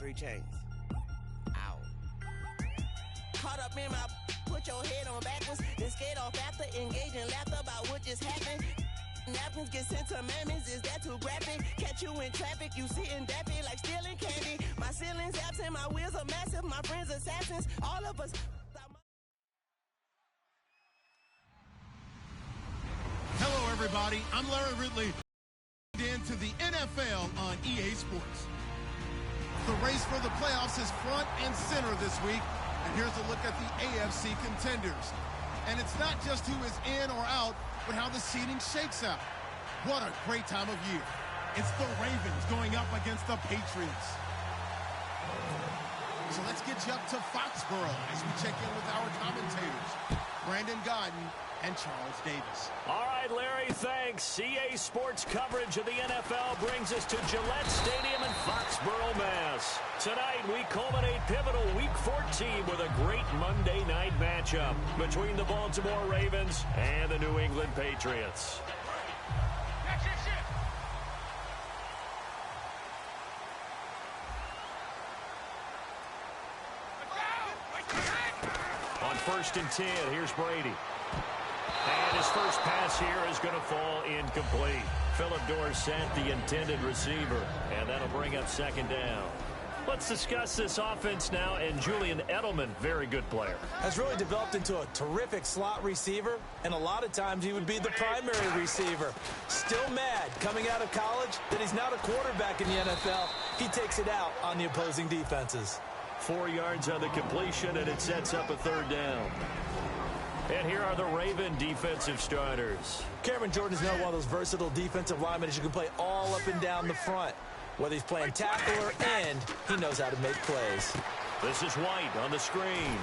3 chains. Ow. Caught up in my, put your head on backwards, then skate off after engaging laughter about what just happened. Napkins get sent to mammies, is that too graphic? Catch you in traffic, you sitting dappy like stealing candy. My ceiling's absent, my wheels are massive, my friends assassins, all of us. Hello, everybody. I'm Larry Ridley. Into the NFL on EA Sports. The race for the playoffs is front and center this week, and here's a look at the AFC contenders. And it's not just who is in or out, but how the seeding shakes out. What a great time of year. It's the Ravens going up against the Patriots. So let's get you up to Foxborough as we check in with our commentators, Brandon Godden and Charles Davis. All right, Larry, thanks. CA Sports coverage of the NFL brings us to Gillette Stadium in Foxborough, Mass. Tonight, we culminate pivotal Week 14 with a great Monday night matchup between the Baltimore Ravens and the New England Patriots. On 1st and 10, here's Brady. And his first pass here is going to fall incomplete. Philip Dorsett, the intended receiver. And that'll bring up 2nd down. Let's discuss this offense now. And Julian Edelman, very good player. Has really developed into a terrific slot receiver. And a lot of times he would be the primary receiver. Still mad coming out of college that he's not a quarterback in the NFL. He takes it out on the opposing defenses. 4 yards on the completion, and it sets up a 3rd down. And here are the Raven defensive starters. Cameron Jordan is now one of those versatile defensive linemen that you can play all up and down the front. Whether he's playing tackle or end, he knows how to make plays. This is White on the screen.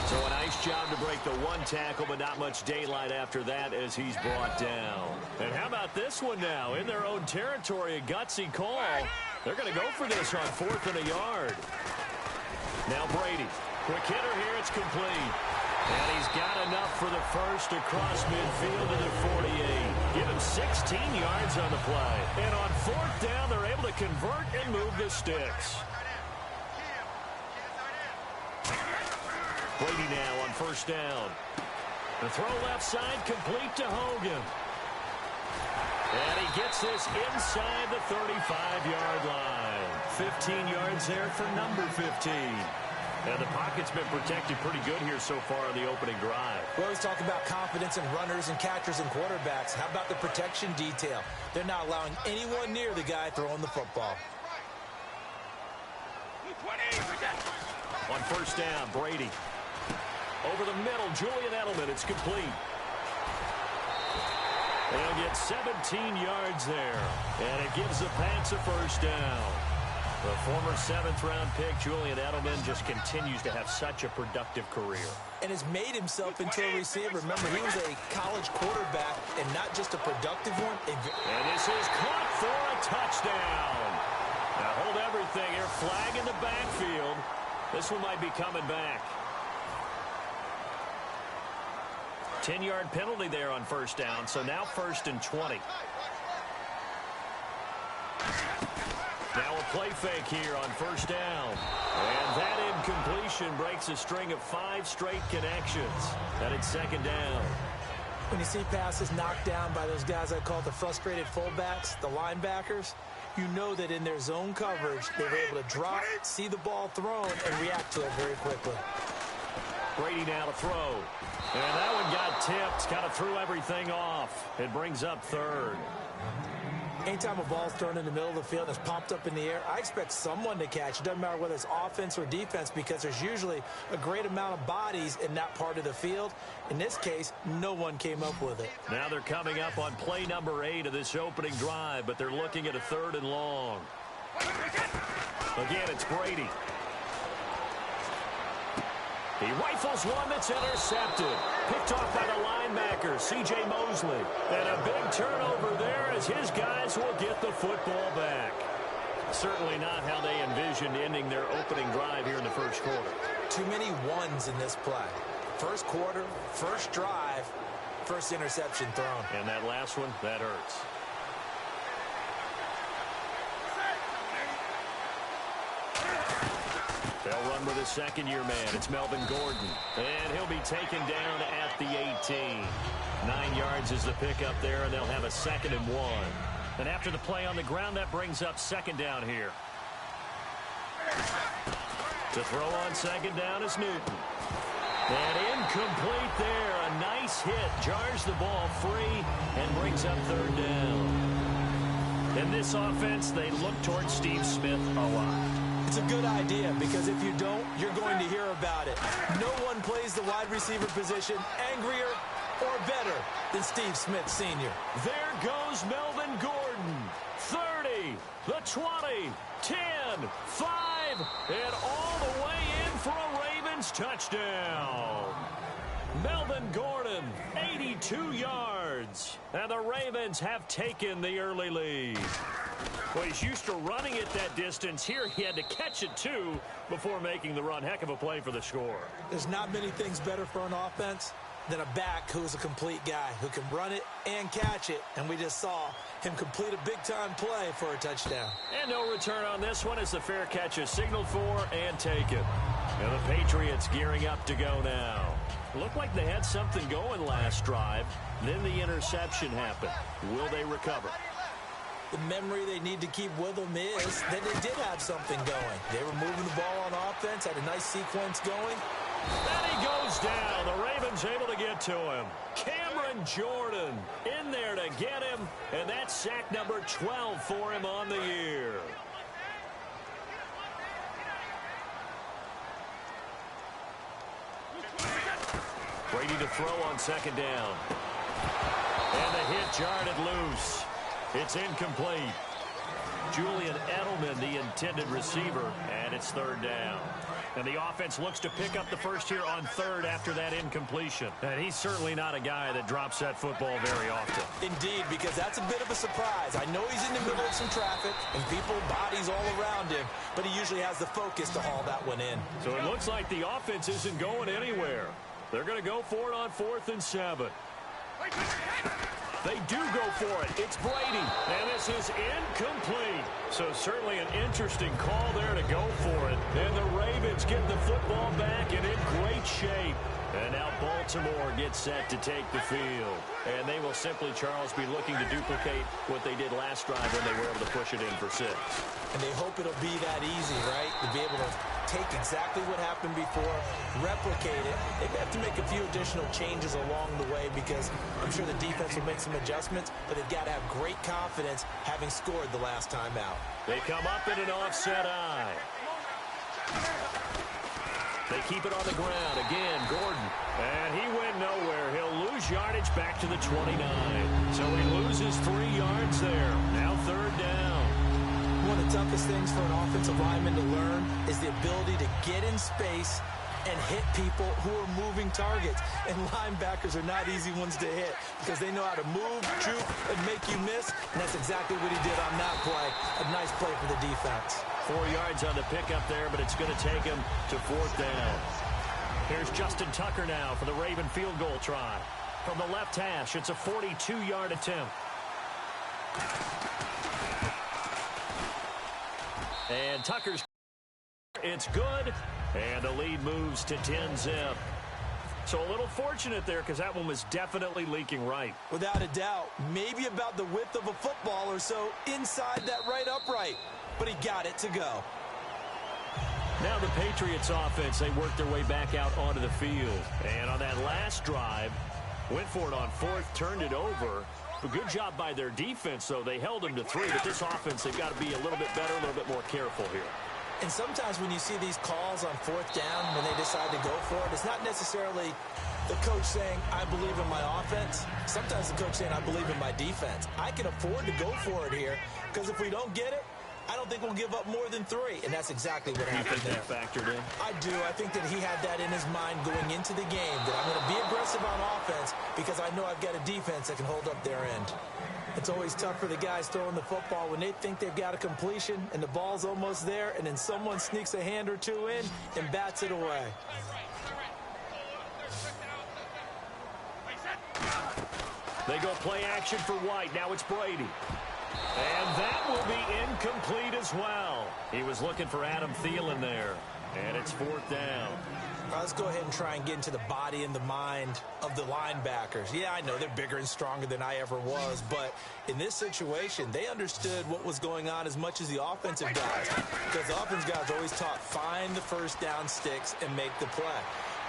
So a nice job to break the 1 tackle, but not much daylight after that as he's brought down. And how about this one now? In their own territory, a gutsy call. They're going to go for this on 4th and a yard. Now Brady. Quick hitter here. It's complete. And he's got enough for the first across midfield to the 48. Give him 16 yards on the play. And on 4th down, they're able to convert and move the sticks. Brady now on 1st down. The throw left side complete to Hogan. And he gets this inside the 35-yard line. 15 yards there for number 15. And the pocket's been protected pretty good here so far on the opening drive. We always talk about confidence in runners and catchers and quarterbacks. How about the protection detail? They're not allowing anyone near the guy throwing the football. On 1st down, Brady. Over the middle, Julian Edelman. It's complete. They'll get 17 yards there. And it gives the Pats a 1st down. The former 7th-round pick, Julian Edelman, just continues to have such a productive career. And has made himself into a receiver. Remember, he was a college quarterback and not just a productive one. And this is caught for a touchdown. Now hold everything here. Flag in the backfield. This one might be coming back. 10-yard penalty there on 1st down, so now 1st and 20. Now a play fake here on 1st down. And that incompletion breaks a string of 5 straight connections. And it's 2nd down. When you see passes knocked down by those guys I call the frustrated fullbacks, the linebackers, you know that in their zone coverage, they were able to drop, see the ball thrown, and react to it very quickly. Brady now to throw. And that one got tipped, kind of threw everything off. It brings up 3rd. Anytime a ball's thrown in the middle of the field and it's popped up in the air, I expect someone to catch. It doesn't matter whether it's offense or defense because there's usually a great amount of bodies in that part of the field. In this case, no one came up with it. Now they're coming up on play number 8 of this opening drive, but they're looking at a 3rd and long. Again, it's Brady. He rifles one that's intercepted. Picked off by the linebacker, C.J. Mosley. And a big turnover there as his guys will get the football back. Certainly not how they envisioned ending their opening drive here in the 1st quarter. Too many ones in this play. 1st quarter, 1st drive, 1st interception thrown. And that last one, that hurts. with his second-year man. It's Melvin Gordon. And he'll be taken down at the 18. 9 yards is the pickup there, and they'll have a 2nd and 1. And after the play on the ground, that brings up 2nd down here. To throw on 2nd down is Newton. And incomplete there. A nice hit. Jars the ball free and brings up 3rd down. In this offense, they look towards Steve Smith a lot. It's a good idea because if you don't, you're going to hear about it. No one plays the wide receiver position angrier or better than Steve Smith Sr. There goes Melvin Gordon. 30, the 20, 10, 5, and all the way in for a Ravens touchdown. Melvin Gordon, 82 yards. And the Ravens have taken the early lead. Well, he's used to running it that distance. Here he had to catch it, too, before making the run. Heck of a play for the score. There's not many things better for an offense than a back who is a complete guy who can run it and catch it. And we just saw him complete a big-time play for a touchdown. And no return on this one as the fair catch is signaled for and taken. And the Patriots gearing up to go now. Looked like they had something going last drive. Then the interception happened. Will they recover? The memory they need to keep with them is that they did have something going. They were moving the ball on offense, had a nice sequence going. And he goes down. The Ravens able to get to him. Cameron Jordan in there to get him. And that's sack number 12 for him on the year. Brady to throw on 2nd down. And the hit jarred it loose. It's incomplete. Julian Edelman, the intended receiver, and it's 3rd down. And the offense looks to pick up the first here on 3rd after that incompletion. And he's certainly not a guy that drops that football very often. Indeed, because that's a bit of a surprise. I know he's in the middle of some traffic and people, bodies all around him, but he usually has the focus to haul that one in. So it looks like the offense isn't going anywhere. They're going to go for it on 4th and 7. They do go for it. It's Brady, and this is incomplete. So certainly an interesting call there to go for it. And the Ravens get the football back and in great shape. And now Baltimore gets set to take the field. And they will simply, Charles, be looking to duplicate what they did last drive when they were able to push it in for 6. And they hope it'll be that easy, right? To be able to take exactly what happened before, replicate it. They have to make a few additional changes along the way because I'm sure the defense will make some adjustments, but they've got to have great confidence having scored the last time out. They come up in an offset eye. They keep it on the ground. Again, Gordon. And he went nowhere. He'll lose yardage back to the 29. So he loses 3 yards there. Now 3rd down. One of the toughest things for an offensive lineman to learn is the ability to get in space and hit people who are moving targets. And linebackers are not easy ones to hit because they know how to move, juke, and make you miss. And that's exactly what he did on that play. A nice play for the defense. 4 yards on the pickup there, but it's going to take him to 4th down. Here's Justin Tucker now for the Raven field goal try. From the left hash, it's a 42-yard attempt. And Tucker's, it's good, and the lead moves to 10-zip. So a little fortunate there because that one was definitely leaking right. Without a doubt, maybe about the width of a football or so inside that right upright, but he got it to go. Now the Patriots offense, they work their way back out onto the field. And on that last drive, went for it on 4th, turned it over. A good job by their defense, though. They held them to 3, but this offense, they've got to be a little bit better, a little bit more careful here. And sometimes when you see these calls on 4th down, when they decide to go for it, it's not necessarily the coach saying, I believe in my offense. Sometimes the coach saying, I believe in my defense. I can afford to go for it here because if we don't get it, I don't think we'll give up more than 3, and that's exactly what happened there. You think that factored in? I do. I think that he had that in his mind going into the game, that I'm going to be aggressive on offense because I know I've got a defense that can hold up their end. It's always tough for the guys throwing the football when they think they've got a completion and the ball's almost there, and then someone sneaks a hand or two in and bats it away. They go play action for White. Now it's Brady. And that will be incomplete as well. He was looking for Adam Thielen there. And it's 4th down. Let's go ahead and try and get into the body and the mind of the linebackers. Yeah, I know they're bigger and stronger than I ever was, but in this situation, they understood what was going on as much as the offensive guys, because the offensive guys always taught find the first down sticks and make the play.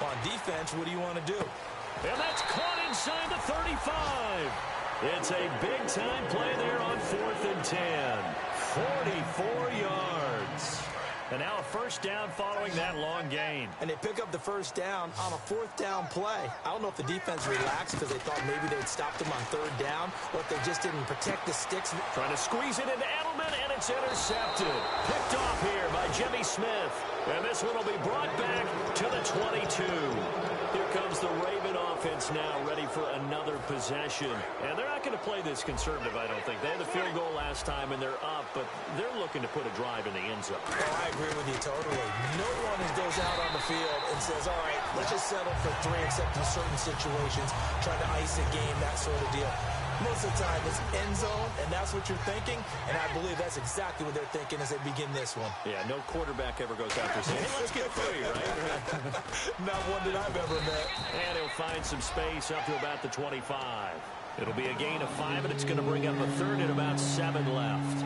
On defense, what do you want to do? And that's caught inside the 35. It's a big-time play there on 4th and 10. 44 yards. And now a first down following that long gain. And they pick up the first down on a 4th down play. I don't know if the defense relaxed because they thought maybe they'd stopped them on 3rd down, or if they just didn't protect the sticks. Trying to squeeze it into Edelman, and it's intercepted. Picked off here by Jimmy Smith. And this one will be brought back to the 22. Here comes the Raven offense now, ready for another possession. And they're not going to play this conservative, I don't think. They had a field goal last time, and they're up, but they're looking to put a drive in the end zone. Oh, I agree with you totally. No one goes out on the field and says, all right, let's just settle for 3, except in certain situations, trying to ice a game, that sort of deal. Most of the time, it's end zone, and that's what you're thinking, and I believe that's exactly what they're thinking as they begin this one. Yeah, no quarterback ever goes out there saying, hey, let's get 3, right? Not one that I've ever met. And he'll find some space up to about the 25. It'll be a gain of 5, and it's going to bring up a 3rd and about 7 left.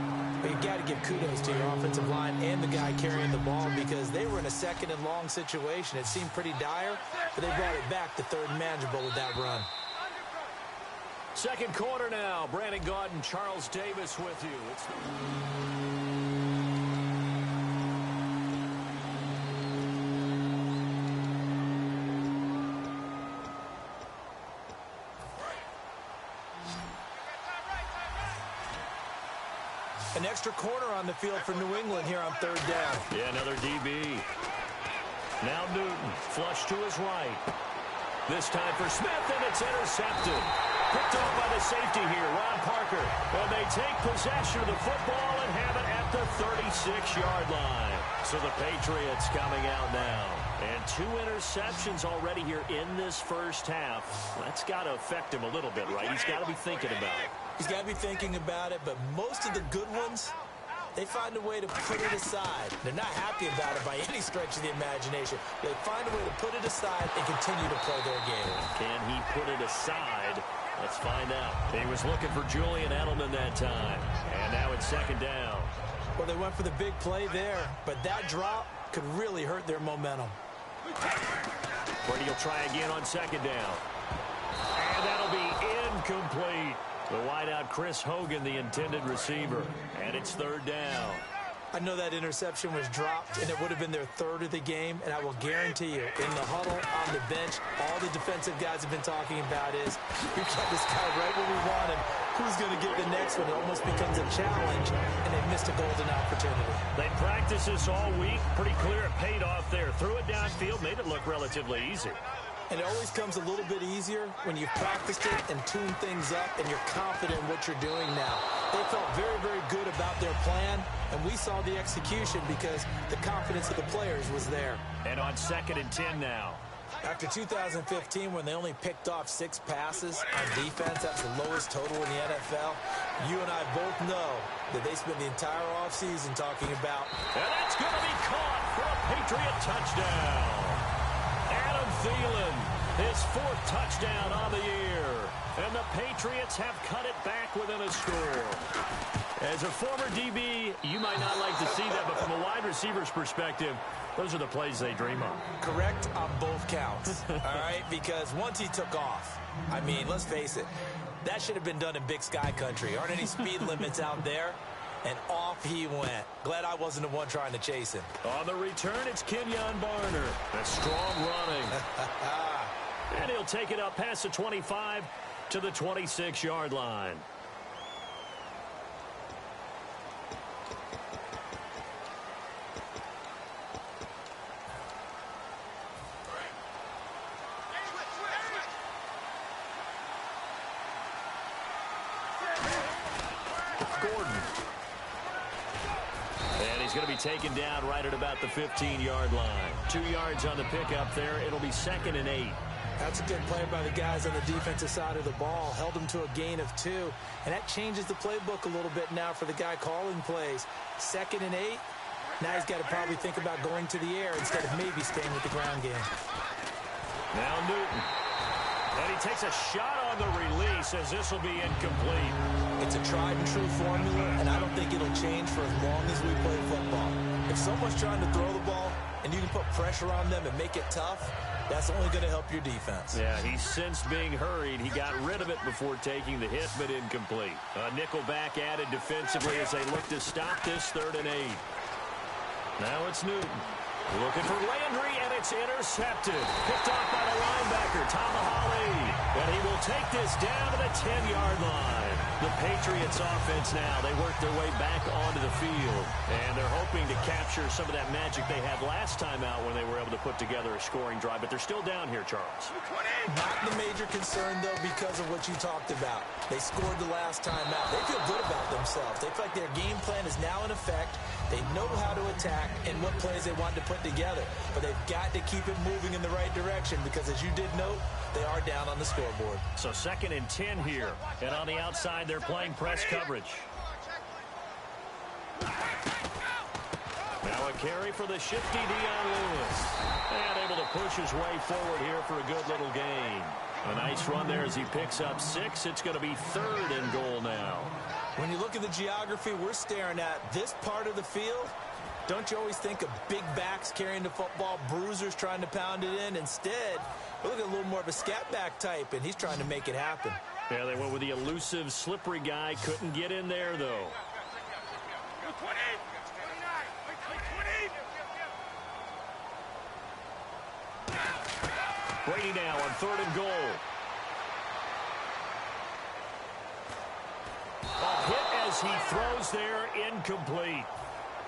You got to give kudos to your offensive line and the guy carrying the ball, because they were in a 2nd and long situation. It seemed pretty dire, but they brought it back to 3rd and manageable with that run. Second quarter now. Brandon Gaudin, Charles Davis with you. An extra corner on the field for New England here on 3rd down. Yeah, another DB. Now Newton, flush to his right. This time for Smith, and it's intercepted. Picked off by the safety here, Ron Parker. And they take possession of the football and have it at the 36-yard line. So the Patriots coming out now. And 2 interceptions already here in this first half. That's got to affect him a little bit, right? He's got to be thinking about it. He's got to be thinking about it, but most of the good ones, they find a way to put it aside. They're not happy about it by any stretch of the imagination. They find a way to put it aside and continue to play their game. Can he put it aside? Let's find out. He was looking for Julian Edelman that time. And now it's 2nd down. Well, they went for the big play there, but that drop could really hurt their momentum. Brady will try again on 2nd down. And that'll be incomplete. The wideout, Chris Hogan, the intended receiver. And it's 3rd down. I know that interception was dropped, and it would have been their 3rd of the game, and I will guarantee you, in the huddle, on the bench, all the defensive guys have been talking about is, we got this guy right where we want him. Who's going to get the next one? It almost becomes a challenge, and they missed a golden opportunity. They practiced this all week. Pretty clear it paid off there. Threw it downfield, made it look relatively easy. And it always comes a little bit easier when you've practiced it and tuned things up and you're confident in what you're doing now. They felt very, very good about their plan, and we saw the execution because the confidence of the players was there. And on 2nd and 10 now. After 2015, when they only picked off 6 passes on defense, that's the lowest total in the NFL. You and I both know that they spent the entire offseason talking about. And that's going to be caught for a Patriot touchdown. Adam Thielen, his 4th touchdown on the year. And the Patriots have cut it back within a score. As a former DB, you might not like to see that, but from a wide receiver's perspective, those are the plays they dream of. Correct on both counts, all right? Because once he took off, I mean, let's face it, that should have been done in Big Sky country. Aren't any speed limits out there? And off he went. Glad I wasn't the one trying to chase him. On the return, it's Kenyon Barner. A strong running. And he'll take it up past the 25 to the 26-yard line. Gordon. And he's going to be taken down right at about the 15-yard line. 2 yards on the pickup there. It'll be 2nd and 8. That's a good play by the guys on the defensive side of the ball. Held them to a gain of 2. And that changes the playbook a little bit now for the guy calling plays. 2nd and 8. Now he's got to probably think about going to the air instead of maybe staying with the ground game. Now Newton. And he takes a shot on the release as this will be incomplete. It's a tried-and-true formula, and I don't think it'll change for as long as we play football. If someone's trying to throw the ball and you can put pressure on them and make it tough, that's only going to help your defense. Yeah, he sensed being hurried. He got rid of it before taking the hit, but incomplete. A nickel back added defensively as they look to stop this 3rd and 8. Now it's Newton. Looking for Landry, and it's intercepted. Picked off by the linebacker, Tomahawley. And he will take this down to the 10-yard line. The Patriots offense now, they work their way back onto the field. And they're hoping to capture some of that magic they had last time out when they were able to put together a scoring drive. But they're still down here, Charles. Not the major concern, though, because of what you talked about. They scored the last time out. They feel good about themselves. They feel like their game plan is now in effect. They know how to attack and what plays they want to put together. But they've got to keep it moving in the right direction because, as you did note, they are down on the scoreboard. So 2nd and 10 here. And on the outside, they're playing press coverage. Now a carry for the shifty Dion Lewis. And able to push his way forward here for a good little gain. A nice run there as he picks up 6. It's going to be 3rd and goal now. When you look at the geography we're staring at, this part of the field, don't you always think of big backs carrying the football, bruisers trying to pound it in? Instead, we're looking at a little more of a scat back type, and he's trying to make it happen. Yeah, they went with the elusive, slippery guy. Couldn't get in there, though. Brady now on 3rd and goal. A hit as he throws there, incomplete.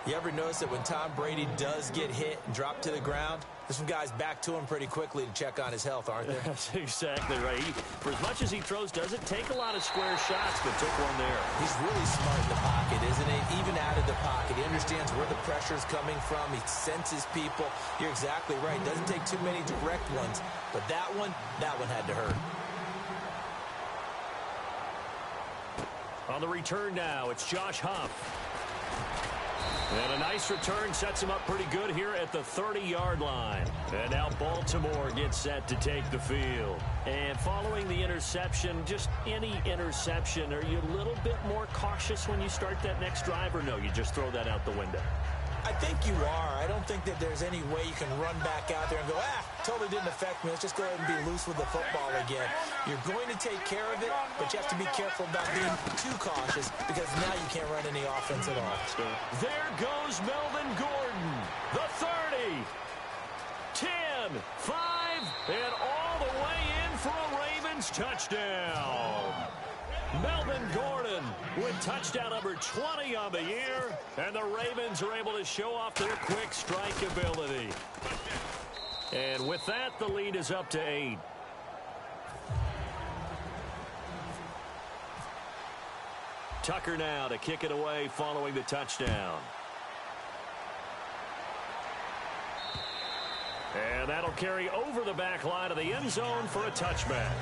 You ever notice that when Tom Brady does get hit and drop to the ground, there's some guys back to him pretty quickly to check on his health, aren't there? That's exactly right. For as much as he throws, doesn't take a lot of square shots, but took one there. He's really smart in the pocket, isn't he? Even out of the pocket. He understands where the pressure's coming from. He senses people. You're exactly right. Doesn't take too many direct ones. But that one had to hurt. On the return now, it's Josh Huff. And a nice return sets him up pretty good here at the 30-yard line. And now Baltimore gets set to take the field. And following the interception, just any interception, are you a little bit more cautious when you start that next drive, or no, you just throw that out the window? I think you are. I don't think that there's any way you can run back out there and go, totally didn't affect me. Let's just go ahead and be loose with the football again. You're going to take care of it, but you have to be careful about being too cautious because now you can't run any offense at all. There goes Melvin Gordon. The 30, 10, 5, and all the way in for a Ravens touchdown. Melvin Gordon with touchdown number 20 on the year, and the Ravens are able to show off their quick strike ability. And with that, the lead is up to 8. Tucker now to kick it away following the touchdown. And that'll carry over the back line of the end zone for a touchback.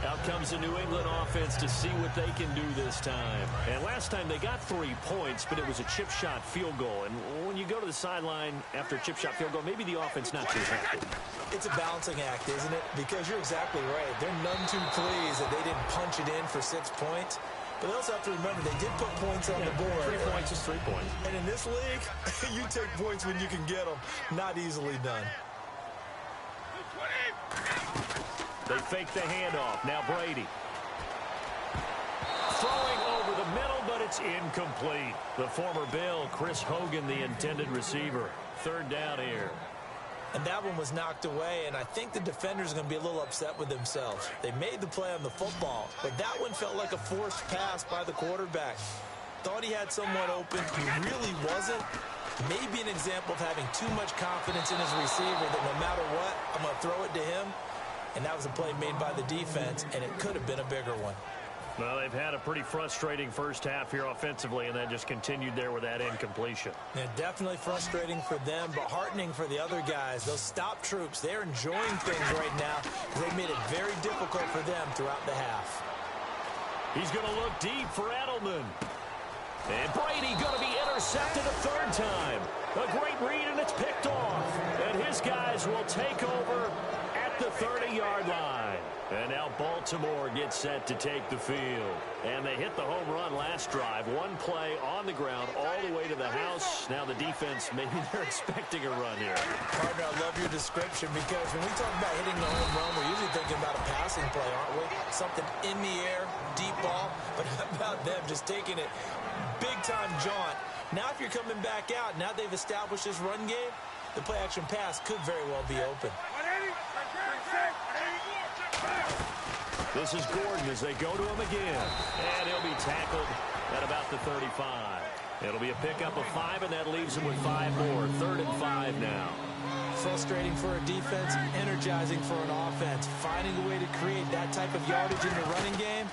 Out comes the New England offense to see what they can do this time. And last time they got 3 points, but it was a chip shot field goal. And when you go to the sideline after a chip shot field goal, maybe the offense not too happy. It's a balancing act, isn't it? Because you're exactly right. They're none too pleased that they didn't punch it in for 6 points. But they also have to remember they did put points on the board. 3 points is 3 points. And in this league, you take points when you can get them. Not easily done. They fake the handoff. Now Brady. Throwing over the middle, but it's incomplete. The former Bill, Chris Hogan, the intended receiver. 3rd down here. And that one was knocked away, and I think the defenders are going to be a little upset with themselves. They made the play on the football, but that one felt like a forced pass by the quarterback. Thought he had someone open. He really wasn't. Maybe an example of having too much confidence in his receiver that no matter what, I'm going to throw it to him. And that was a play made by the defense, and it could have been a bigger one. Well, they've had a pretty frustrating first half here offensively, and that just continued there with that incompletion. Yeah, definitely frustrating for them, but heartening for the other guys. Those stop troops, they're enjoying things right now. They made it very difficult for them throughout the half. He's going to look deep for Edelman. And Brady going to be intercepted a third time. A great read, and it's picked off. And his guys will take over at the 30-yard line. And now Baltimore gets set to take the field. And they hit the home run last drive. One play on the ground all the way to the house. Now the defense, maybe they're expecting a run here. Partner, I love your description because when we talk about hitting the home run, we're usually thinking about a passing play, aren't we? Something in the air, deep ball. But how about them just taking it big-time jaunt? Now if you're coming back out, now they've established this run game, the play-action pass could very well be open. This is Gordon as they go to him again. And he'll be tackled at about the 35. It'll be a pickup of 5, and that leaves him with 5 more. 3rd and 5 now. Frustrating for a defense, energizing for an offense. Finding a way to create that type of yardage in the running game,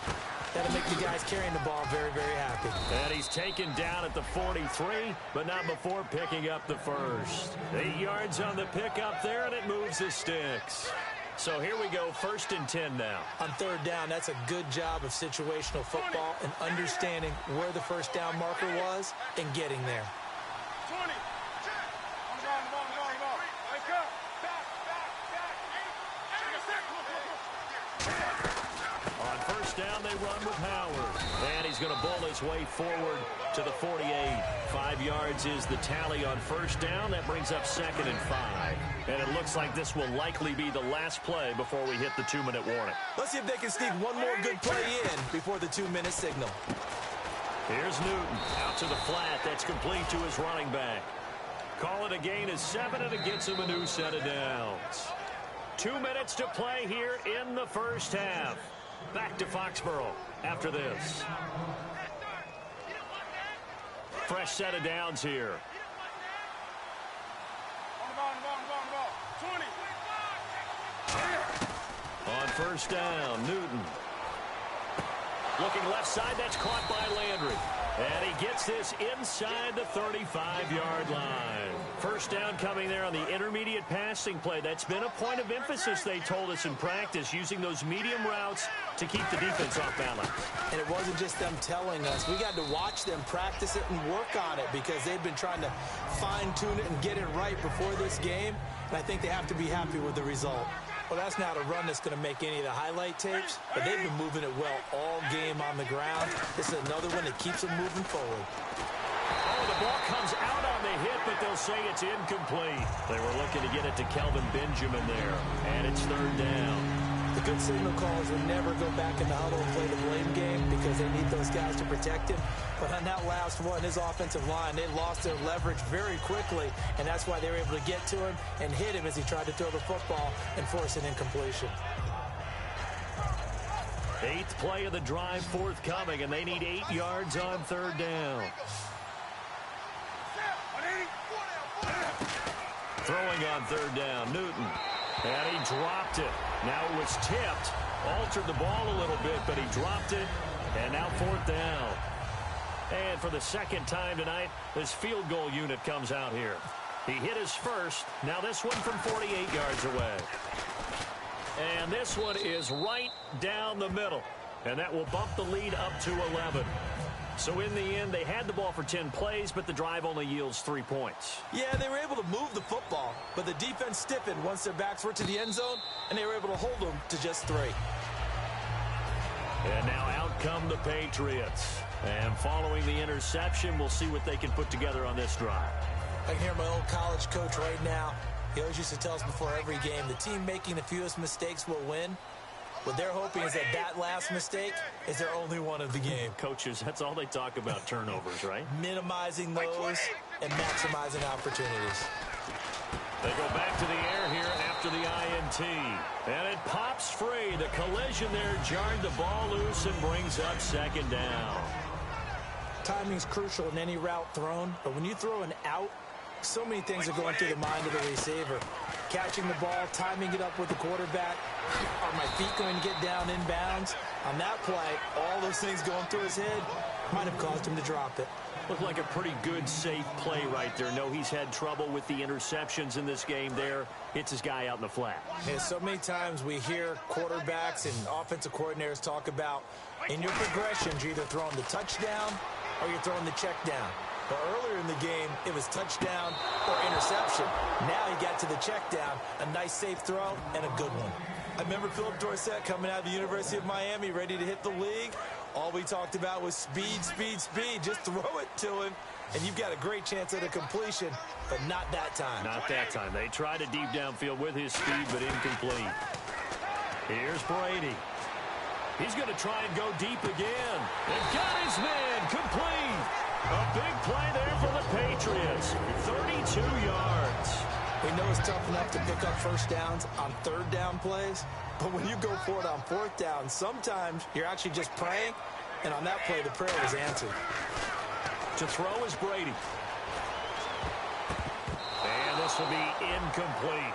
that'll make the guys carrying the ball very, very happy. And he's taken down at the 43, but not before picking up the first. 8 yards on the pickup there, and it moves the sticks. So here we go, 1st and 10 now. On 3rd down, that's a good job of situational football and understanding where the first down marker was and getting there. 20. On 1st down, they run with Howard. And he's going to bull his way forward to the 48. 5 yards is the tally on 1st down. That brings up 2nd and 5. And it looks like this will likely be the last play before we hit the 2-minute warning. Let's see if they can sneak one more good play in before the 2-minute signal. Here's Newton out to the flat. That's complete to his running back. Call it a gain of 7, and it gets him a new set of downs. 2 minutes to play here in the first half. Back to Foxborough after this. Fresh set of downs here. On 1st down, Newton. Looking left side, that's caught by Landry. And he gets this inside the 35-yard line. 1st down coming there on the intermediate passing play. That's been a point of emphasis, they told us in practice, using those medium routes to keep the defense off balance. And it wasn't just them telling us. We got to watch them practice it and work on it because they've been trying to fine-tune it and get it right before this game. And I think they have to be happy with the result. Well, that's not a run that's going to make any of the highlight tapes, but they've been moving it well all game on the ground. This is another one that keeps them moving forward. Oh, the ball comes out on the hit, but they'll say it's incomplete. They were looking to get it to Kelvin Benjamin there, and it's 3rd down. The good signal calls would never go back in the huddle and play the blame game because they need those guys to protect him. But on that last one, his offensive line, they lost their leverage very quickly, and that's why they were able to get to him and hit him as he tried to throw the football and force an incompletion. 8th play of the drive forthcoming, and they need 8 yards on 3rd down. Throwing on 3rd down, Newton. And he dropped it. Now it was tipped. Altered the ball a little bit, but he dropped it. And now 4th down. And for the 2nd time tonight, this field goal unit comes out here. He hit his first. Now this one from 48 yards away. And this one is right down the middle. And that will bump the lead up to 11. So in the end, they had the ball for 10 plays, but the drive only yields 3 points. Yeah, they were able to move the football, but the defense stiffened once their backs were to the end zone, and they were able to hold them to just 3. And now out come the Patriots. And following the interception, we'll see what they can put together on this drive. I can hear my old college coach right now. He always used to tell us before every game, the team making the fewest mistakes will win. What they're hoping is that last mistake is their only one of the game. Coaches, that's all they talk about, turnovers, right? Minimizing those and maximizing opportunities. They go back to the air here after the INT. And it pops free. The collision there jarred the ball loose and brings up 2nd down. Timing's crucial in any route thrown, but when you throw an out, so many things are going through the mind of the receiver. Catching the ball, timing it up with the quarterback. Are my feet going to get down inbounds? On that play, all those things going through his head might have caused him to drop it. Looked like a pretty good, safe play right there. No, he's had trouble with the interceptions in this game there. Hits his guy out in the flat. Yeah, so many times we hear quarterbacks and offensive coordinators talk about in your progressions, you're either throwing the touchdown or you're throwing the check down. But earlier in the game, it was touchdown or interception. Now he got to the check down, a nice safe throw, and a good one. I remember Philip Dorsett coming out of the University of Miami ready to hit the league. All we talked about was speed, speed, speed. Just throw it to him, and you've got a great chance at a completion, but not that time. Not that time. They tried a deep downfield with his speed, but incomplete. Here's Brady. He's going to try and go deep again. And got his man complete. A big play there for the Patriots. 32 yards. We know it's tough enough to pick up first downs on third down plays, but when you go for it on fourth down, sometimes you're actually just praying, and on that play, the prayer was answered. To throw is Brady. And this will be incomplete.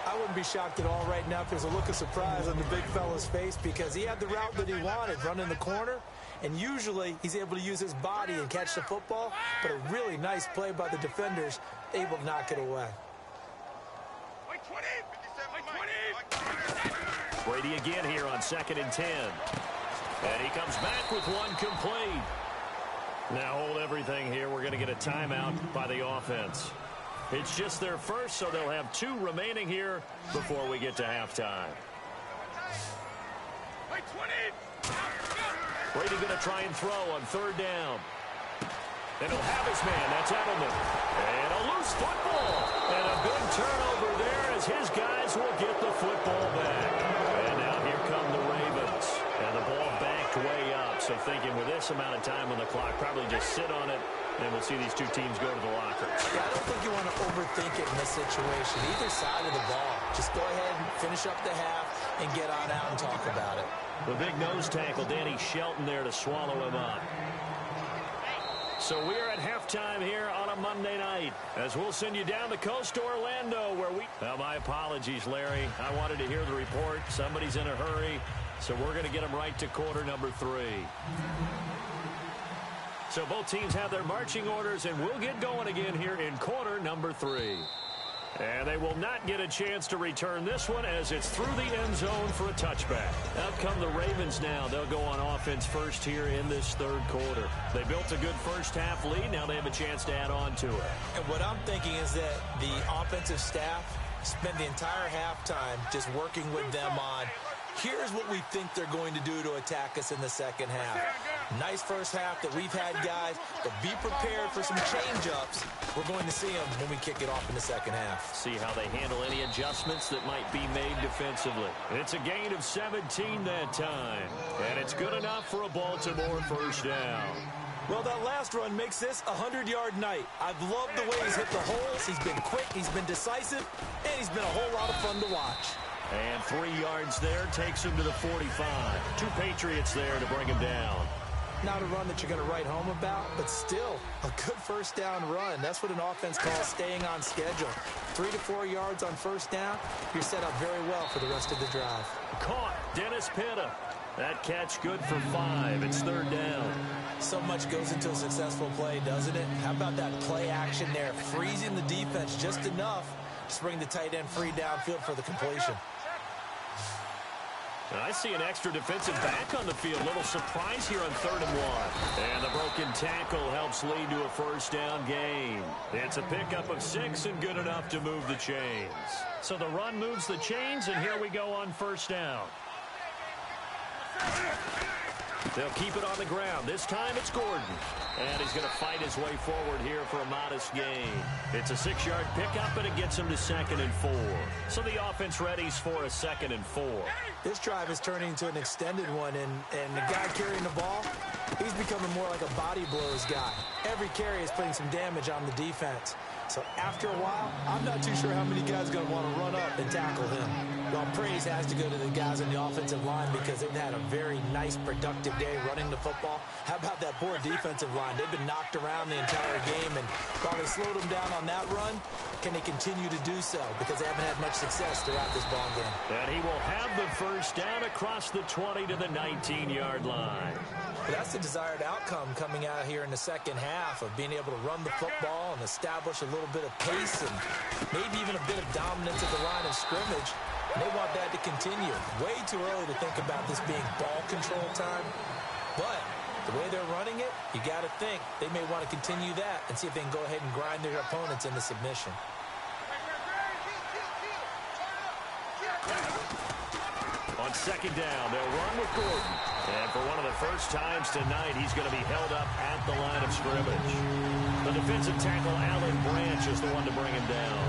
I wouldn't be shocked at all right now if there's a look of surprise on the big fella's face because he had the route that he wanted, running the corner, and usually he's able to use his body and catch the football, but a really nice play by the defenders, able to knock it away. Brady again here on 2nd and 10. And he comes back with one complete. Now hold everything here. We're going to get a timeout by the offense. It's just their first, so they'll have 2 remaining here before we get to halftime. Brady going to try and throw on 3rd down. And he'll have his man. That's Edelman. And a loose football. And a big turnover there as his guys will get the football back. And now here come the Ravens. And the ball backed way up. So thinking with this amount of time on the clock, probably just sit on it. And we'll see these 2 teams go to the lockers. Yeah, I don't think you want to overthink it in this situation. Either side of the ball. Just go ahead and finish up the half and get on out and talk about it. The big nose tackle, Danny Shelton there to swallow him up. So we're at halftime here on a Monday night as we'll send you down the coast to Orlando where we... Well, my apologies, Larry. I wanted to hear the report. Somebody's in a hurry, so we're going to get them right to quarter number 3. So both teams have their marching orders, and we'll get going again here in quarter number 3. And they will not get a chance to return this one as it's through the end zone for a touchback. Out come the Ravens now. They'll go on offense first here in this 3rd quarter. They built a good first half lead. Now they have a chance to add on to it. And what I'm thinking is that the offensive staff spent the entire halftime just working with them on, here's what we think they're going to do to attack us in the second half. Nice first half that we've had, guys, but be prepared for some change-ups. We're going to see them when we kick it off in the second half. See how they handle any adjustments that might be made defensively. It's a gain of 17 that time, and it's good enough for a Baltimore first down. Well, that last run makes this a 100-yard night. I've loved the way he's hit the holes. He's been quick, he's been decisive, and he's been a whole lot of fun to watch. And 3 yards there takes him to the 45. 2 Patriots there to bring him down. Not a run that you're going to write home about, but still a good first down run. That's what an offense calls staying on schedule. 3 to 4 yards on first down, you're set up very well for the rest of the drive. Caught, Dennis Pitta. That catch good for 5. It's 3rd down. So much goes into a successful play, doesn't it? How about that play action there, freezing the defense just enough to bring the tight end free downfield for the completion. And I see an extra defensive back on the field. Little surprise here on 3rd and 1. And the broken tackle helps lead to a first down gain. It's a pickup of 6 and good enough to move the chains. So the run moves the chains, and here we go on first down. They'll keep it on the ground. This time it's Gordon. And he's going to fight his way forward here for a modest gain. It's a 6-yard pickup, and it gets him to 2nd and 4. So the offense readies for a 2nd and 4. This drive is turning into an extended one, and the guy carrying the ball, he's becoming more like a body blows guy. Every carry is putting some damage on the defense. So after a while, I'm not too sure how many guys are going to want to run up and tackle him. Well, praise has to go to the guys on the offensive line because they've had a very nice, productive day running the football. How about that poor defensive line? They've been knocked around the entire game, and while they slowed them down on that run, can they continue to do so? Because they haven't had much success throughout this ball game. And he will have the first down across the 20 to the 19-yard line. Well, that's the desired outcome coming out here in the second half of being able to run the football and establish a little bit of pace and maybe even a bit of dominance at the line of scrimmage. And they want that to continue. Way too early to think about this being ball control time, but The way they're running it, you got to think they may want to continue that and see if they can go ahead and grind their opponents into submission. On second down, they'll run with Gordon. And for one of the first times tonight, he's going to be held up at the line of scrimmage. The defensive tackle, Alan Branch, is the one to bring him down.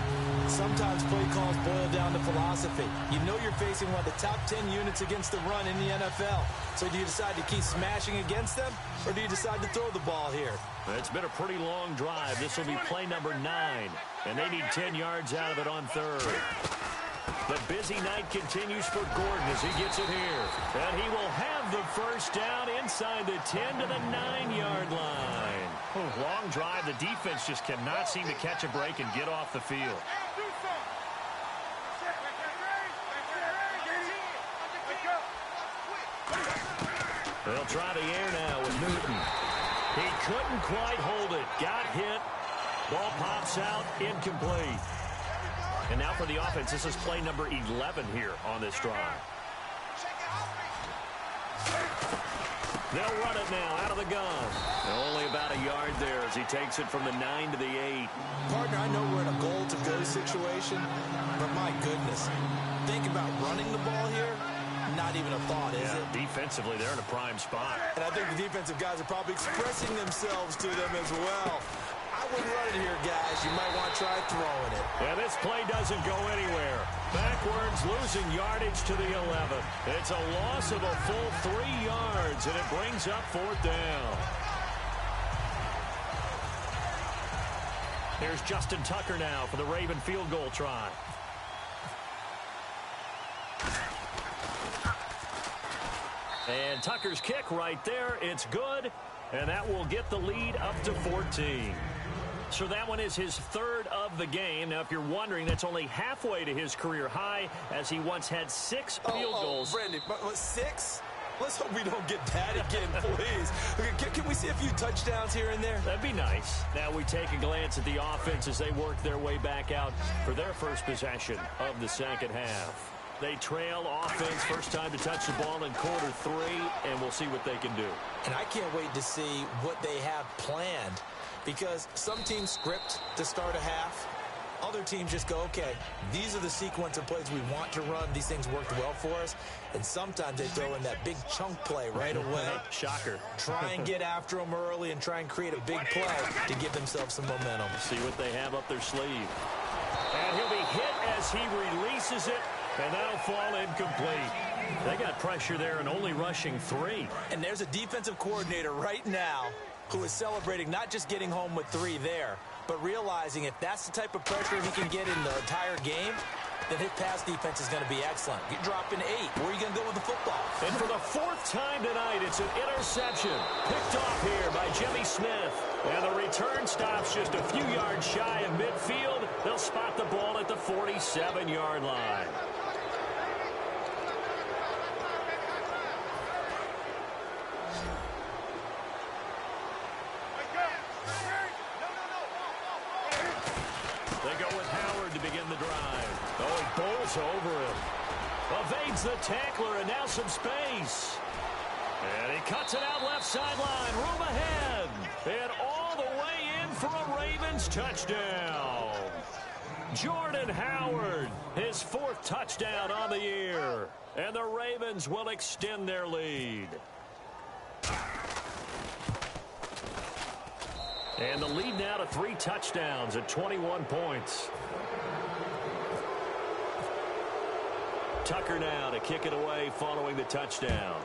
Sometimes play calls boil down to philosophy. You know you're facing one of the top 10 units against the run in the NFL. So do you decide to keep smashing against them, or do you decide to throw the ball here? It's been a pretty long drive. This will be play number 9, and they need 10 yards out of it on third. The busy night continues for Gordon as he gets it here. And he will have the first down inside the 10 to the 9-yard line. Long drive. The defense just cannot seem to catch a break and get off the field. They'll try the air now with Newton. He couldn't quite hold it. Got hit. Ball pops out. Incomplete. And now for the offense, this is play number 11 here on this drive. They'll run it now out of the gun. Only about a yard there as he takes it from the 9 to the 8. Partner, I know we're in a goal-to-go situation, but my goodness, think about running the ball here. Not even a thought, is it? Defensively, they're in a prime spot. And I think the defensive guys are probably expressing themselves to them as well. I wouldn't run it here, guys. You might want to try throwing it. Yeah, this play doesn't go anywhere. Backwards, losing yardage to the 11. It's a loss of a full 3 yards, and it brings up 4th down. Here's Justin Tucker now for the Raven field goal try. And Tucker's kick right there. It's good, and that will get the lead up to 14. So that one is his 3rd of the game. Now, if you're wondering, that's only halfway to his career high, as he once had 6 field goals. Brandon, 6? Let's hope we don't get that again, please. Can we see a few touchdowns here and there? That'd be nice. Now we take a glance at the offense as they work their way back out for their first possession of the second half. They trail offense, first time to touch the ball in quarter 3, and we'll see what they can do. And I can't wait to see what they have planned, because some teams script to start a half. Other teams just go, okay, these are the sequence of plays we want to run. These things worked well for us. And sometimes they throw in that big chunk play right away. Shocker. Try and get after them early and try and create a big play to give themselves some momentum. See what they have up their sleeve. And he'll be hit as he releases it, and that'll fall incomplete. They got pressure there and only rushing 3. And there's a defensive coordinator right now who is celebrating not just getting home with 3 there, but realizing if that's the type of pressure he can get in the entire game, then his pass defense is going to be excellent. You're dropping 8. Where are you going to go with the football? And for the 4th time tonight, it's an interception. Picked off here by Jimmy Smith. And the return stops just a few yards shy of midfield. They'll spot the ball at the 47-yard line. They go with Howard to begin the drive. Oh, he bowls over him. Evades the tackler, and now some space. And he cuts it out left sideline. Room ahead. And all the way in for a Ravens touchdown. Jordan Howard, his 4th touchdown on the year. And the Ravens will extend their lead. And the lead now to 3 touchdowns at 21 points. Tucker now to kick it away following the touchdown.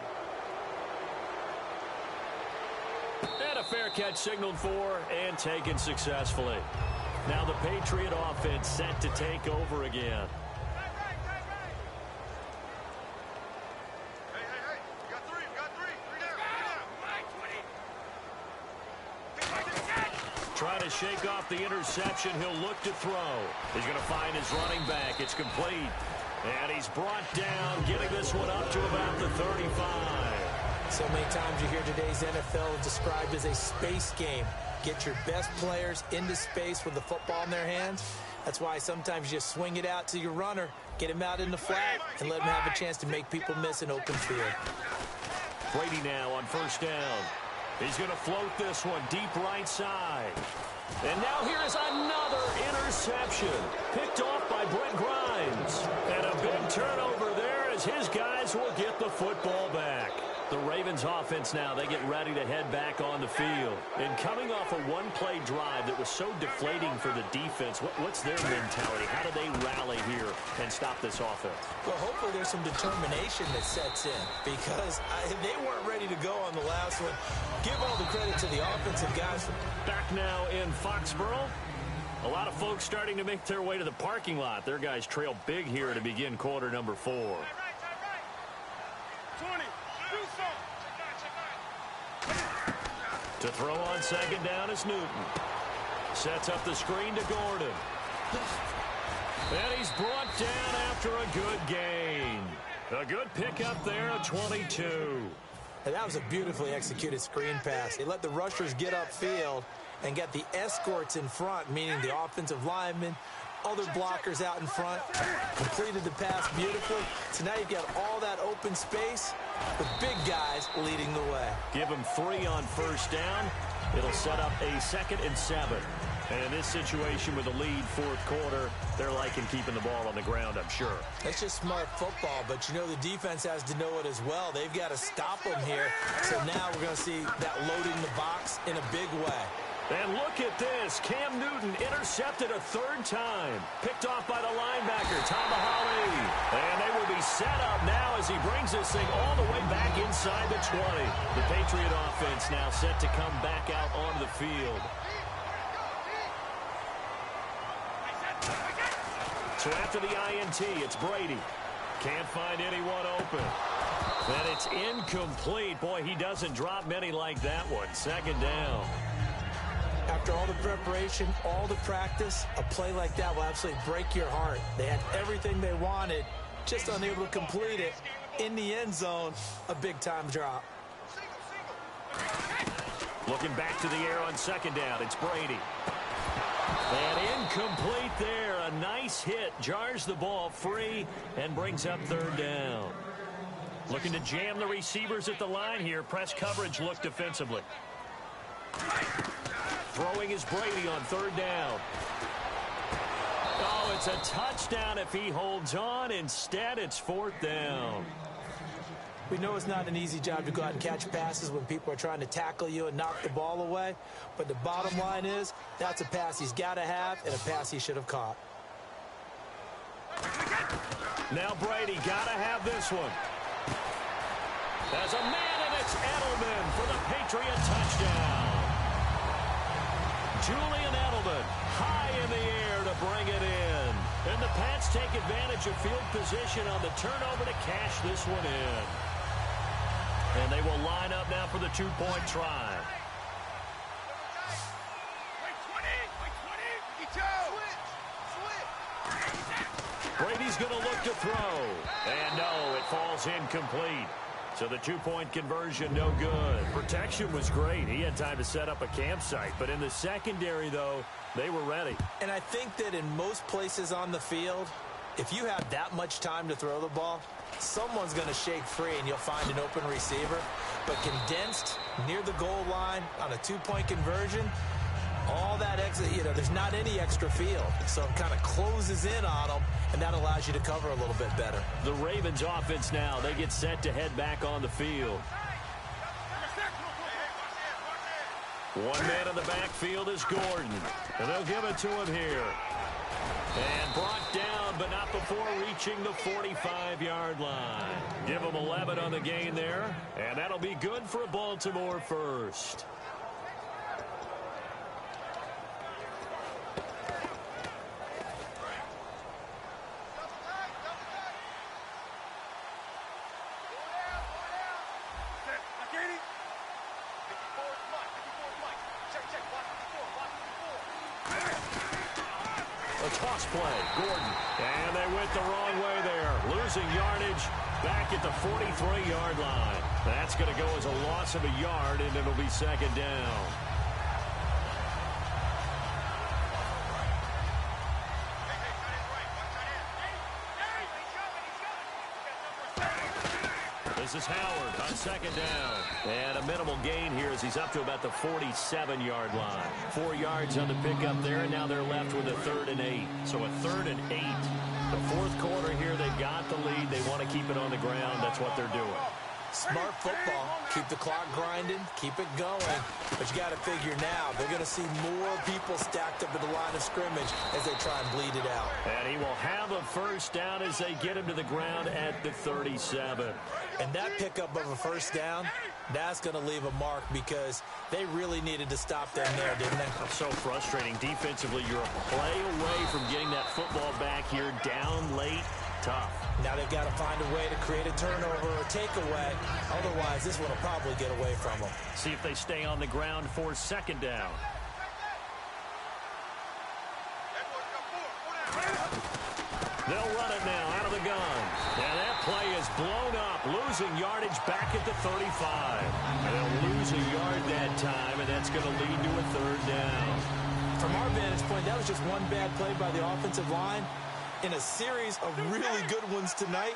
And a fair catch signaled for and taken successfully. Now the Patriot offense set to take over again. Trying to shake off the interception. He'll look to throw. He's going to find his running back. It's complete. And he's brought down, getting this one up to about the 35. So many times you hear today's NFL described as a space game. Get your best players into space with the football in their hands. That's why sometimes you just swing it out to your runner, get him out in the flat, and let him have a chance to make people miss an open field. Brady now on first down. He's going to float this one deep right side. And now here is another interception. Picked off by Brent Grimes. And a big turnover there as his guys will get the football back. The Ravens offense now, they get ready to head back on the field. And coming off a one-play drive that was so deflating for the defense, what's their mentality? How do they rally here and stop this offense? Well, hopefully there's some determination that sets in because they weren't ready to go on the last one. Give all the credit to the offensive guys. Back now in Foxborough. A lot of folks starting to make their way to the parking lot. Their guys trail big here to begin quarter number 4. To throw on second down is Newton. Sets up the screen to Gordon. And he's brought down after a good gain. A good pickup there at 22. And that was a beautifully executed screen pass. They let the rushers get upfield and get the escorts in front, meaning the offensive linemen, other blockers out in front, completed the pass beautifully. So now you've got all that open space with big guys leading the way. Give them 3 on first down. It'll set up a 2nd and 7. And in this situation with a lead fourth quarter, they're liking keeping the ball on the ground, I'm sure. That's just smart football, but you know the defense has to know it as well. They've got to stop them here. So now we're going to see that loading the box in a big way. And look at this. Cam Newton intercepted a 3rd time. Picked off by the linebacker, Tomahawley. And they will be set up now as he brings this thing all the way back inside the 20. The Patriot offense now set to come back out onto the field. So after the INT, it's Brady. Can't find anyone open. And it's incomplete. Boy, he doesn't drop many like that one. 2nd down. After all the preparation, all the practice, a play like that will absolutely break your heart. They had everything they wanted, just unable to complete it. In the end zone, a big-time drop. Looking back to the air on 2nd down, it's Brady. And incomplete there. A nice hit. Jars the ball free and brings up 3rd down. Looking to jam the receivers at the line here. Press coverage look defensively. Throwing is Brady on 3rd down. Oh, it's a touchdown if he holds on. Instead, it's 4th down. We know it's not an easy job to go out and catch passes when people are trying to tackle you and knock the ball away. But the bottom line is, that's a pass he's got to have and a pass he should have caught. Now Brady got to have this one. There's a man, and it's Edelman for the Patriot touchdown. Julian Edelman high in the air to bring it in. And the Pats take advantage of field position on the turnover to cash this one in. And they will line up now for the 2-point try. Brady's going to look to throw. And no, it falls incomplete. So the 2-point conversion, no good. Protection was great. He had time to set up a campsite. But in the secondary, though, they were ready. And I think that in most places on the field, if you have that much time to throw the ball, someone's going to shake free and you'll find an open receiver. But condensed near the goal line on a 2-point conversion, all that exit, there's not any extra field. So it kind of closes in on them, and that allows you to cover a little bit better. The Ravens offense now, they get set to head back on the field. One man in the backfield is Gordon. And they'll give it to him here. And brought down, but not before reaching the 45-yard line. Give him 11 on the gain there. And that'll be good for a Baltimore first. A toss play, Gordon, and they went the wrong way there. Losing yardage back at the 43-yard line. That's going to go as a loss of a yard, and it'll be 2nd down. The This is Howard on second down. And a minimal gain here as he's up to about the 47-yard line. 4 yards on the pickup there, and now they're left with a 3rd and 8. So a 3rd and 8. The fourth quarter here, they've got the lead. They want to keep it on the ground. That's what they're doing. Smart football. Keep the clock grinding. Keep it going. But you got to figure now, they're going to see more people stacked up at the line of scrimmage as they try and bleed it out. And he will have a first down as they get him to the ground at the 37. And that pickup of a first down, that's going to leave a mark because they really needed to stop them there, didn't they? So frustrating. Defensively, you're a play away from getting that football back here down late. Tough. Now they've got to find a way to create a turnover or takeaway. Otherwise, this one will probably get away from them. See if they stay on the ground for second down. They'll run it now out of the gun. And that play is blown up, losing yardage back at the 35. And they'll lose a yard that time, and that's going to lead to a 3rd down. From our vantage point, that was just one bad play by the offensive line in a series of really good ones tonight.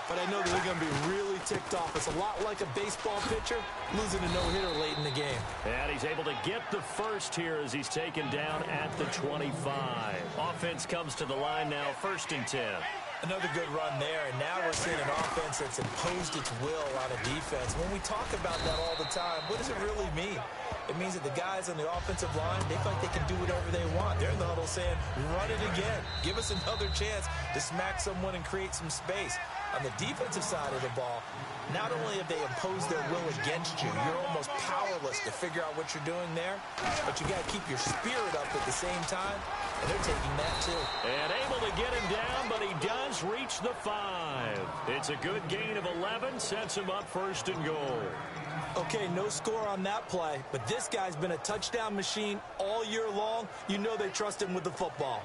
But I know that they're going to be really ticked off. It's a lot like a baseball pitcher losing a no-hitter late in the game. And he's able to get the first here as he's taken down at the 25. Offense comes to the line now, 1st and 10. Another good run there, and now we're seeing an offense that's imposed its will on a defense. When we talk about that all the time, what does it really mean? It means that the guys on the offensive line, they feel like they can do whatever they want. They're in the huddle saying, run it again. Give us another chance to smack someone and create some space. On the defensive side of the ball, not only have they imposed their will against you, you're almost powerless to figure out what you're doing there, but you got to keep your spirit up at the same time, and they're taking that too. And able to get him down, but he does reach the 5. It's a good gain of 11, sets him up 1st and goal. Okay, no score on that play, but this guy's been a touchdown machine all year long. You know they trust him with the football.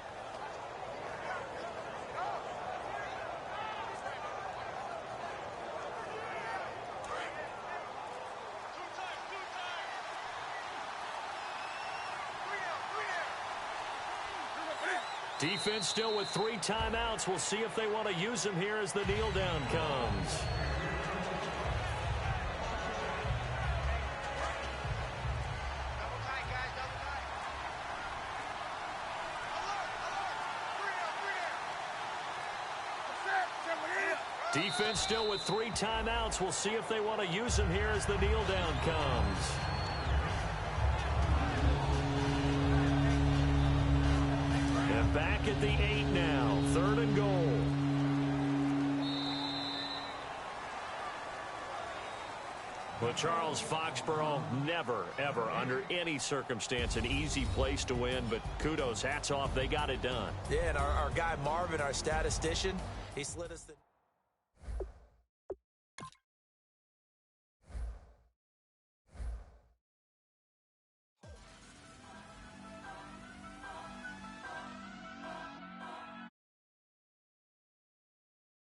Defense still with 3 timeouts. We'll see if they want to use them here as the kneel down comes. Defense still with 3 timeouts. We'll see if they want to use them here as the kneel down comes. And back at the 8 now. 3rd and goal. Well, Charles, Foxborough, never, ever, under any circumstance, an easy place to win. But kudos, hats off, they got it done. Yeah, and our guy Marvin, our statistician, he slid us the...